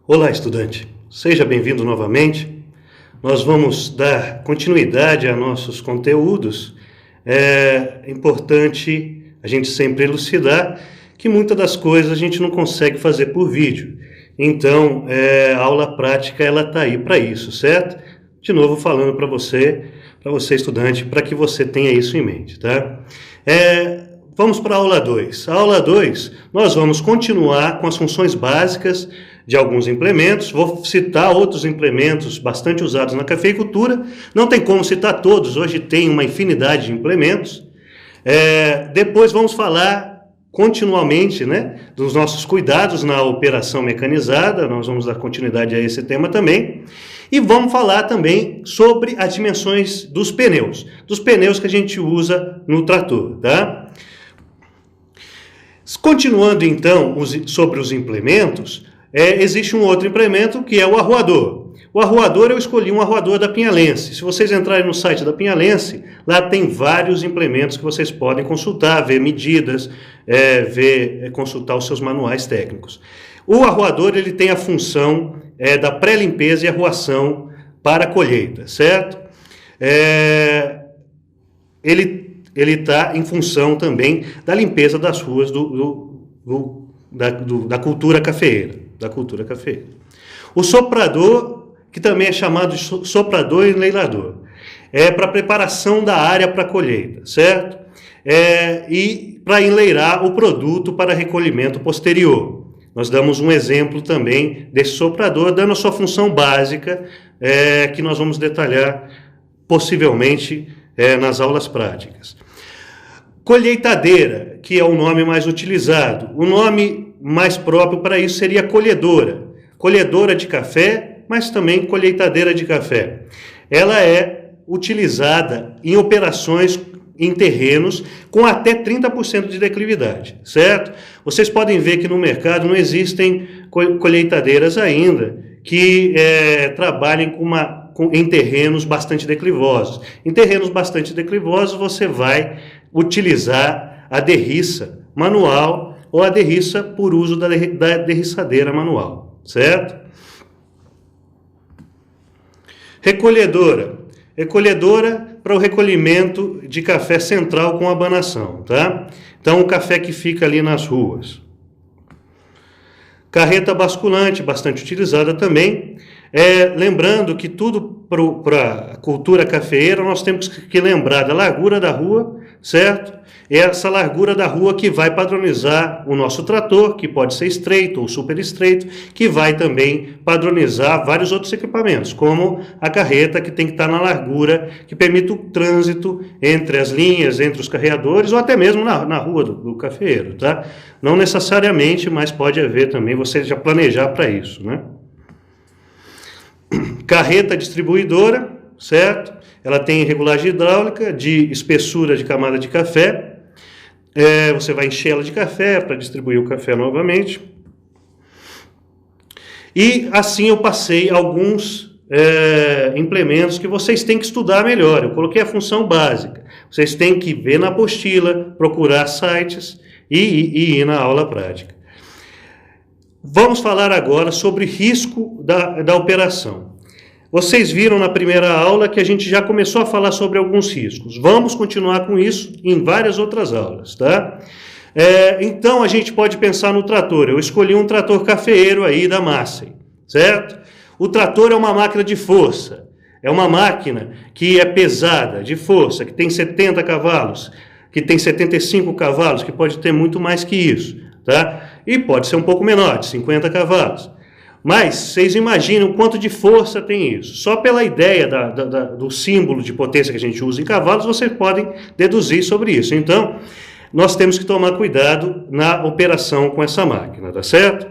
Olá, estudante. Seja bem-vindo novamente. Nós vamos dar continuidade a nossos conteúdos. É importante a gente sempre elucidar que muitas das coisas a gente não consegue fazer por vídeo. Então, a aula prática ela está aí para isso, certo? De novo falando para você estudante, para que você tenha isso em mente, tá? Vamos para a aula 2. A aula 2, nós vamos continuar com as funções básicas de alguns implementos. Vou citar outros implementos bastante usados na cafeicultura. Não tem como citar todos, hoje tem uma infinidade de implementos. Depois vamos falar continuamente, dos nossos cuidados na operação mecanizada. Nós vamos dar continuidade a esse tema também. E vamos falar também sobre as dimensões dos pneus que a gente usa no trator, tá? Continuando então sobre os implementos, existe um outro implemento que é o arruador. O arruador, eu escolhi um arruador da Pinhalense. Se vocês entrarem no site da Pinhalense, lá tem vários implementos que vocês podem consultar, ver medidas, consultar os seus manuais técnicos. O arruador ele tem a função da pré-limpeza e arruação para a colheita, certo? Ele está em função também da limpeza das ruas da cultura cafeeira. O soprador, que também é chamado de soprador e enleilador, é para preparação da área para a colheita, certo? E para enleirar o produto para recolhimento posterior. Nós damos um exemplo também desse soprador, dando a sua função básica, que nós vamos detalhar possivelmente nas aulas práticas. Colheitadeira, que é o nome mais utilizado. O nome mais próprio para isso seria colhedora. Colhedora de café, mas também colheitadeira de café. Ela é utilizada em operações em terrenos com até 30% de declividade, certo? Vocês podem ver que no mercado não existem colheitadeiras ainda que trabalhem em terrenos bastante declivosos. Em terrenos bastante declivosos, você vai utilizar a derriça manual ou a derriça por uso da derriçadeira manual, certo? Recolhedora para o recolhimento de café central com abanação, tá? Então, o café que fica ali nas ruas. Carreta basculante, bastante utilizada também. Lembrando que tudo para a cultura cafeeira, nós temos que lembrar da largura da rua, certo? É essa largura da rua que vai padronizar o nosso trator, que pode ser estreito ou super estreito, que vai também padronizar vários outros equipamentos, como a carreta, que tem que estar na largura, que permite o trânsito entre as linhas, entre os carreadores, ou até mesmo na rua do cafeeiro, tá? Não necessariamente, mas pode haver também, você já planejar para isso, né? Carreta distribuidora, certo? Ela tem regulagem hidráulica de espessura de camada de café. Você vai encher ela de café para distribuir o café novamente. E assim eu passei alguns implementos que vocês têm que estudar melhor. Eu coloquei a função básica. Vocês têm que ver na apostila, procurar sites e ir na aula prática. Vamos falar agora sobre risco da operação. Vocês viram na primeira aula que a gente já começou a falar sobre alguns riscos. Vamos continuar com isso em várias outras aulas, tá? Então, a gente pode pensar no trator. Eu escolhi um trator cafeeiro aí da Massey, certo? O trator é uma máquina de força. É uma máquina que é pesada, de força, que tem 70 cavalos, que tem 75 cavalos, que pode ter muito mais que isso, tá? E pode ser um pouco menor, de 50 cavalos. Mas vocês imaginam o quanto de força tem isso. Só pela ideia do símbolo de potência que a gente usa em cavalos, vocês podem deduzir sobre isso. Então, nós temos que tomar cuidado na operação com essa máquina, tá certo?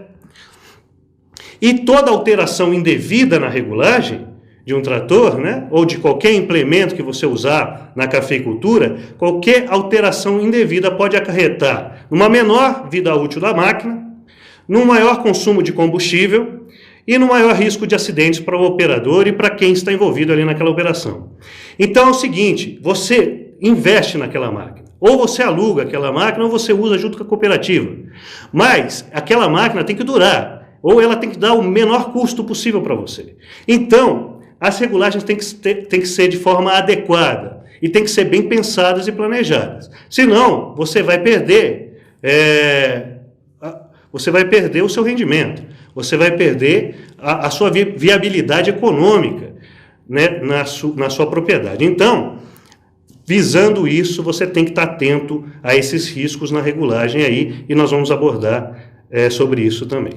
E toda alteração indevida na regulagem de um trator, ou de qualquer implemento que você usar na cafeicultura, qualquer alteração indevida pode acarretar numa menor vida útil da máquina, num maior consumo de combustível e no maior risco de acidentes para o operador e para quem está envolvido ali naquela operação. Então é o seguinte, você investe naquela máquina. Ou você aluga aquela máquina ou você usa junto com a cooperativa. Mas aquela máquina tem que durar. ou ela tem que dar o menor custo possível para você. Então, as regulagens têm que ser de forma adequada e tem que ser bem pensadas e planejadas. Senão, você vai perder o seu rendimento, você vai perder a sua viabilidade econômica, né, na sua propriedade. Então, visando isso, você tem que estar atento a esses riscos na regulagem aí, e nós vamos abordar sobre isso também.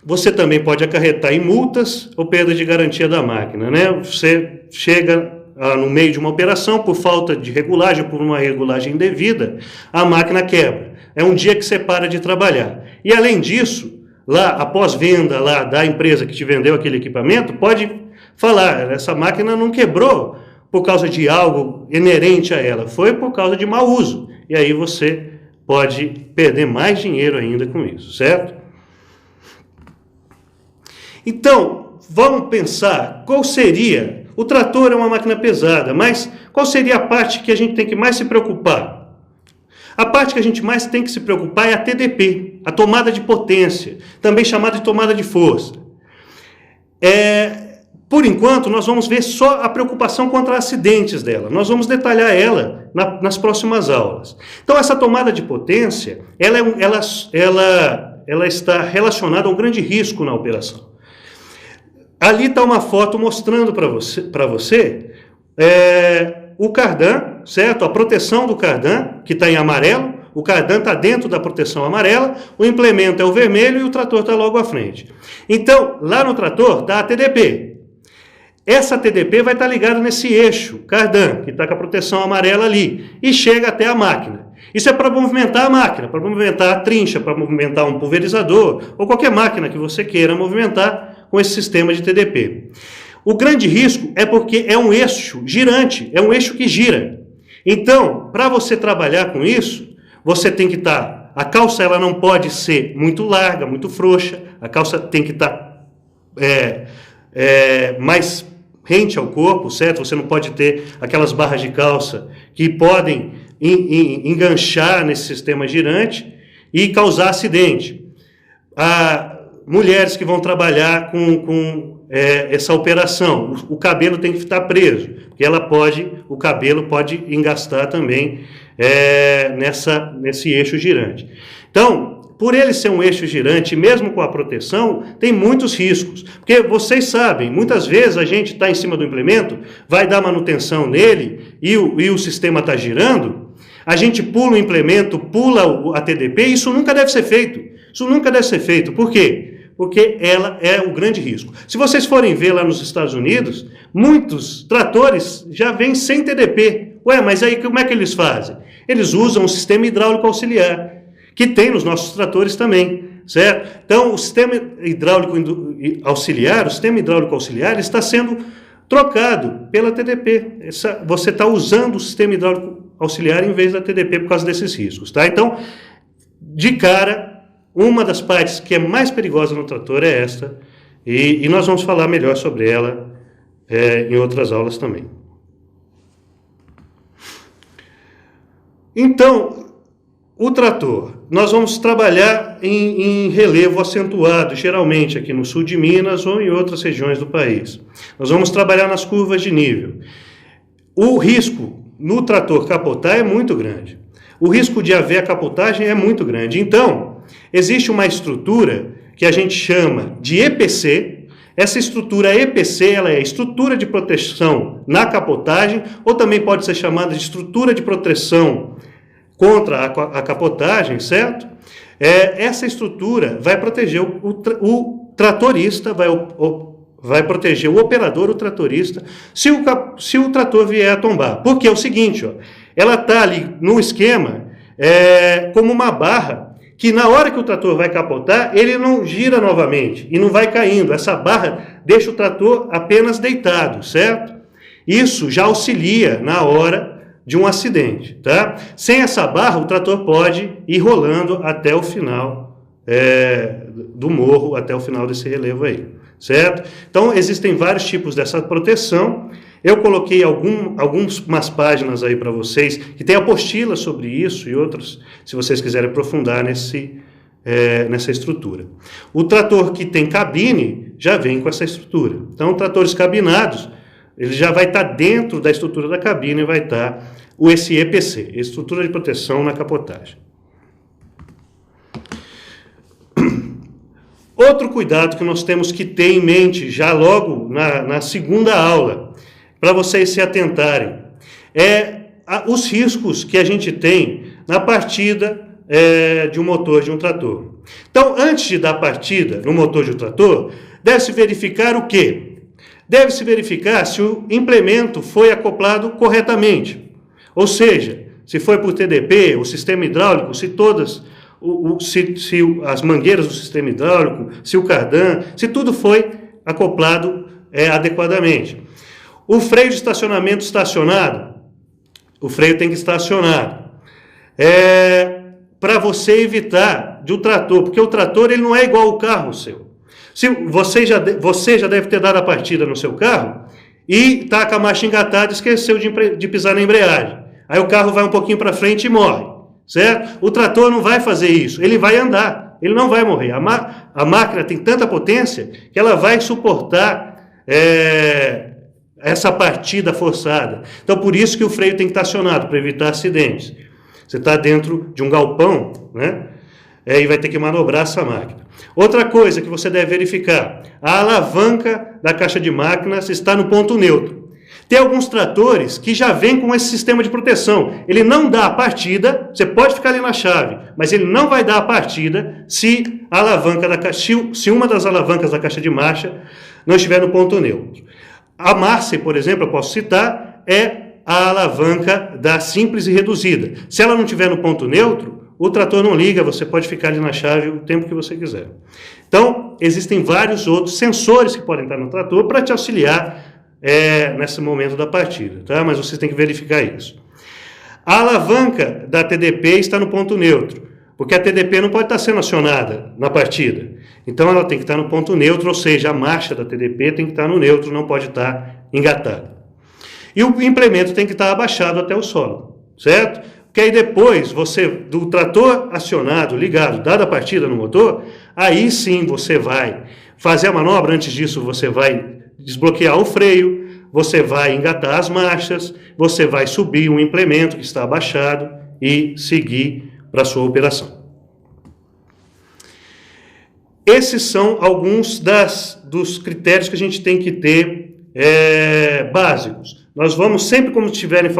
Você também pode acarretar em multas ou perda de garantia da máquina, né? Você chega no meio de uma operação, por falta de regulagem, por uma regulagem indevida, a máquina quebra. É um dia que você para de trabalhar. E além disso, lá, após venda lá da empresa que te vendeu aquele equipamento, pode falar, essa máquina não quebrou por causa de algo inerente a ela, foi por causa de mau uso. E aí você pode perder mais dinheiro ainda com isso, certo? Então, vamos pensar qual seria... O trator é uma máquina pesada, mas qual seria a parte que a gente tem que mais se preocupar? A parte que a gente mais tem que se preocupar é a TDP, a tomada de potência, também chamada de tomada de força. Por enquanto, nós vamos ver só a preocupação contra acidentes dela. Nós vamos detalhar ela nas próximas aulas. Então, essa tomada de potência, ela está relacionada a um grande risco na operação. Ali está uma foto mostrando para você o cardan, certo? A proteção do cardan, que está em amarelo. O cardan está dentro da proteção amarela, o implemento é o vermelho e o trator está logo à frente. Então, lá no trator está a TDP. Essa TDP vai estar ligada nesse eixo, cardan, que está com a proteção amarela ali, e chega até a máquina. Isso é para movimentar a máquina, para movimentar a trincha, para movimentar um pulverizador, ou qualquer máquina que você queira movimentar com esse sistema de TDP. O grande risco é porque é um eixo girante, é um eixo que gira. Então, para você trabalhar com isso, você tem que estar... A calça ela não pode ser muito larga, muito frouxa, a calça tem que estar mais rente ao corpo, certo? Você não pode ter aquelas barras de calça que podem enganchar nesse sistema girante e causar acidente. Mulheres que vão trabalhar com essa operação, o cabelo tem que estar preso, porque o cabelo pode engastar também nesse eixo girante. Então, por ele ser um eixo girante, mesmo com a proteção, tem muitos riscos, porque vocês sabem, muitas vezes a gente está em cima do implemento, vai dar manutenção nele e o sistema está girando, a gente pula o implemento, pula a TDP, isso nunca deve ser feito. Isso nunca deve ser feito. Por quê? Porque ela é o grande risco. Se vocês forem ver lá nos Estados Unidos, muitos tratores já vêm sem TDP. Ué, mas aí como é que eles fazem? Eles usam o sistema hidráulico auxiliar, que tem nos nossos tratores também, certo? Então, o sistema hidráulico auxiliar está sendo trocado pela TDP. Você está usando o sistema hidráulico auxiliar em vez da TDP por causa desses riscos, tá? Então, de cara, uma das partes que é mais perigosa no trator é esta, e nós vamos falar melhor sobre ela em outras aulas também. Então, o trator, nós vamos trabalhar em relevo acentuado, geralmente aqui no sul de Minas ou em outras regiões do país. Nós vamos trabalhar nas curvas de nível. O risco no trator capotar é muito grande. O risco de haver a capotagem é muito grande. Então, existe uma estrutura que a gente chama de EPC. Essa estrutura EPC, ela é a estrutura de proteção na capotagem, ou também pode ser chamada de estrutura de proteção contra a capotagem, certo? Essa estrutura vai proteger o tratorista, vai proteger o operador, o tratorista, se o trator vier a tombar. Porque é o seguinte, ó, ela está ali no esquema como uma barra, que na hora que o trator vai capotar, ele não gira novamente e não vai caindo. Essa barra deixa o trator apenas deitado, certo? Isso já auxilia na hora de um acidente, tá? Sem essa barra, o trator pode ir rolando até o final do morro, até o final desse relevo aí, certo? Então, existem vários tipos dessa proteção. Eu coloquei algumas páginas aí para vocês, que tem apostila sobre isso e outras, se vocês quiserem aprofundar nessa estrutura. O trator que tem cabine já vem com essa estrutura. Então, tratores cabinados, ele já vai estar dentro da estrutura da cabine, vai estar esse EPC, Estrutura de Proteção na Capotagem. Outro cuidado que nós temos que ter em mente, já logo na segunda aula, para vocês se atentarem, os riscos que a gente tem na partida de um motor de um trator. Então, antes de dar partida no motor de um trator, deve-se verificar o quê? Deve-se verificar se o implemento foi acoplado corretamente. Ou seja, se foi por TDP, o sistema hidráulico, se todas, se as mangueiras do sistema hidráulico, se o cardan, se tudo foi acoplado adequadamente. O freio de estacionamento estacionado, o freio tem que estar acionado. Para você evitar de um trator, porque o trator ele não é igual ao carro seu. Se você já deve ter dado a partida no seu carro e está com a marcha engatada e esqueceu de pisar na embreagem. Aí o carro vai um pouquinho para frente e morre, certo? O trator não vai fazer isso, ele vai andar, ele não vai morrer. A máquina tem tanta potência que ela vai suportar essa partida forçada. Então, por isso que o freio tem que estar acionado, para evitar acidentes. Você está dentro de um galpão, né? E vai ter que manobrar essa máquina. Outra coisa que você deve verificar, a alavanca da caixa de máquinas está no ponto neutro. Tem alguns tratores que já vêm com esse sistema de proteção. Ele não dá a partida, você pode ficar ali na chave, mas ele não vai dar a partida se uma das alavancas da caixa de marcha não estiver no ponto neutro. A Marse, por exemplo, eu posso citar, é a alavanca da simples e reduzida. Se ela não estiver no ponto neutro, o trator não liga, você pode ficar ali na chave o tempo que você quiser. Então, existem vários outros sensores que podem estar no trator para te auxiliar nesse momento da partida, tá? Mas você tem que verificar isso. A alavanca da TDP está no ponto neutro, porque a TDP não pode estar sendo acionada na partida. Então, ela tem que estar no ponto neutro, ou seja, a marcha da TDP tem que estar no neutro, não pode estar engatada. E o implemento tem que estar abaixado até o solo, certo? Porque aí depois, do trator acionado, ligado, dada a partida no motor, aí sim você vai fazer a manobra. Antes disso, você vai desbloquear o freio, você vai engatar as marchas, você vai subir o implemento que está abaixado e seguir para a sua operação. Esses são alguns dos critérios que a gente tem que ter básicos. Nós vamos sempre, quando estivermos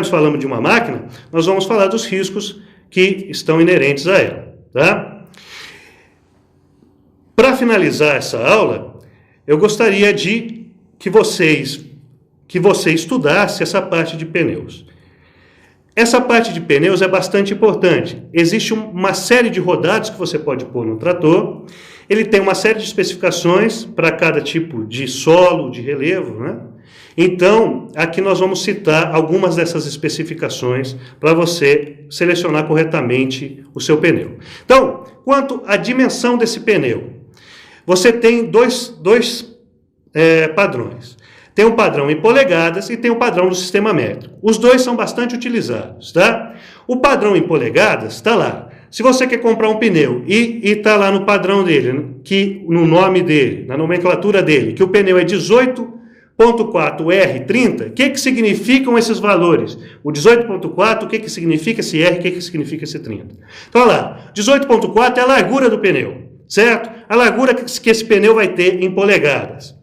falando de uma máquina, nós vamos falar dos riscos que estão inerentes a ela, tá? Para finalizar essa aula, eu gostaria que você estudasse essa parte de pneus. Essa parte de pneus é bastante importante. Existe uma série de rodados que você pode pôr no trator. Ele tem uma série de especificações para cada tipo de solo, de relevo, né? Então, aqui nós vamos citar algumas dessas especificações para você selecionar corretamente o seu pneu. Então, quanto à dimensão desse pneu, você tem dois padrões. Tem um padrão em polegadas e tem um padrão do sistema métrico. Os dois são bastante utilizados, tá? O padrão em polegadas está lá. Se você quer comprar um pneu e está lá no padrão dele, no nome dele, na nomenclatura dele, que o pneu é 18.4 R30, o que significam esses valores? O 18.4, o que significa esse R, o que significa esse 30? Então, olha lá, 18.4 é a largura do pneu, certo? A largura que esse pneu vai ter em polegadas.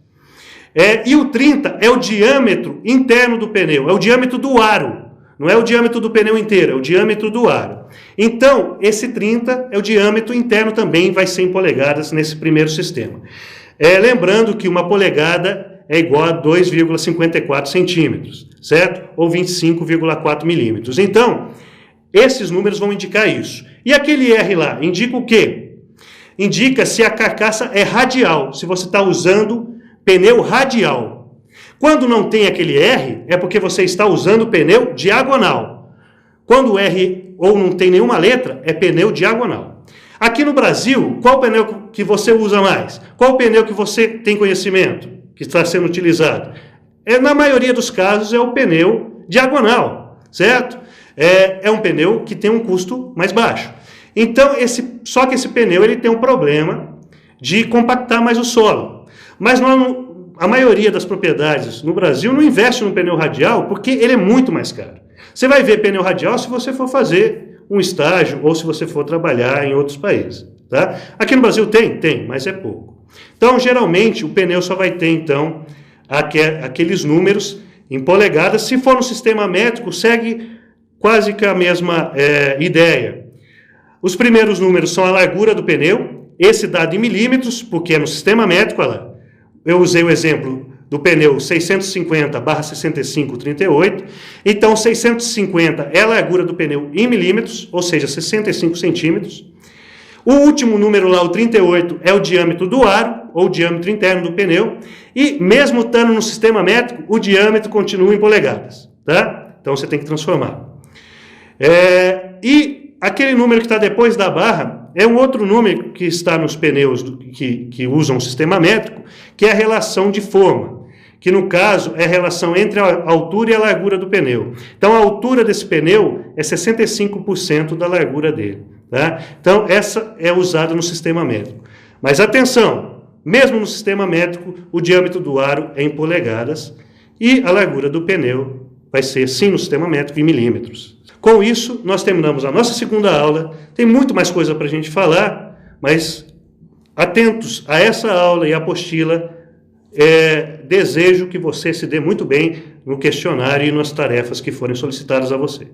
E o 30 é o diâmetro interno do pneu, é o diâmetro do aro. Não é o diâmetro do pneu inteiro, é o diâmetro do aro. Então, esse 30 é o diâmetro interno também, vai ser em polegadas nesse primeiro sistema. Lembrando que uma polegada é igual a 2,54 centímetros, certo? Ou 25,4 milímetros. Então, esses números vão indicar isso. E aquele R lá, indica o quê? Indica se a carcaça é radial, se você está usando pneu radial. Quando não tem aquele R, é porque você está usando pneu diagonal. Quando o R ou não tem nenhuma letra, é pneu diagonal. Aqui no Brasil, qual pneu que você usa mais? Qual pneu que você tem conhecimento que está sendo utilizado? Na maioria dos casos, é o pneu diagonal, certo? É um pneu que tem um custo mais baixo. Então, só que esse pneu ele tem um problema de compactar mais o solo. Mas a maioria das propriedades no Brasil não investe no pneu radial porque ele é muito mais caro. Você vai ver pneu radial se você for fazer um estágio ou se você for trabalhar em outros países. Tá? Aqui no Brasil tem, mas é pouco. Então, geralmente, o pneu só vai ter, então, aqueles números em polegadas. Se for no sistema métrico, segue quase que a mesma ideia. Os primeiros números são a largura do pneu, esse dado em milímetros, porque é no sistema métrico, olha lá. Eu usei o exemplo do pneu 650/6538, então 650 é a largura do pneu em milímetros, ou seja, 65 centímetros. O último número lá, o 38, é o diâmetro do aro, ou diâmetro interno do pneu, e mesmo estando no sistema métrico, o diâmetro continua em polegadas, tá? Então você tem que transformar. E aquele número que está depois da barra é um outro número que está nos pneus que usam o sistema métrico, que é a relação de forma, que no caso é a relação entre a altura e a largura do pneu. Então a altura desse pneu é 65% da largura dele. Tá? Então essa é usada no sistema métrico. Mas atenção, mesmo no sistema métrico, o diâmetro do aro é em polegadas e a largura do pneu vai ser, sim, no sistema métrico, em milímetros. Com isso, nós terminamos a nossa segunda aula. Tem muito mais coisa para a gente falar, mas atentos a essa aula e a apostila, desejo que você se dê muito bem no questionário e nas tarefas que forem solicitadas a você.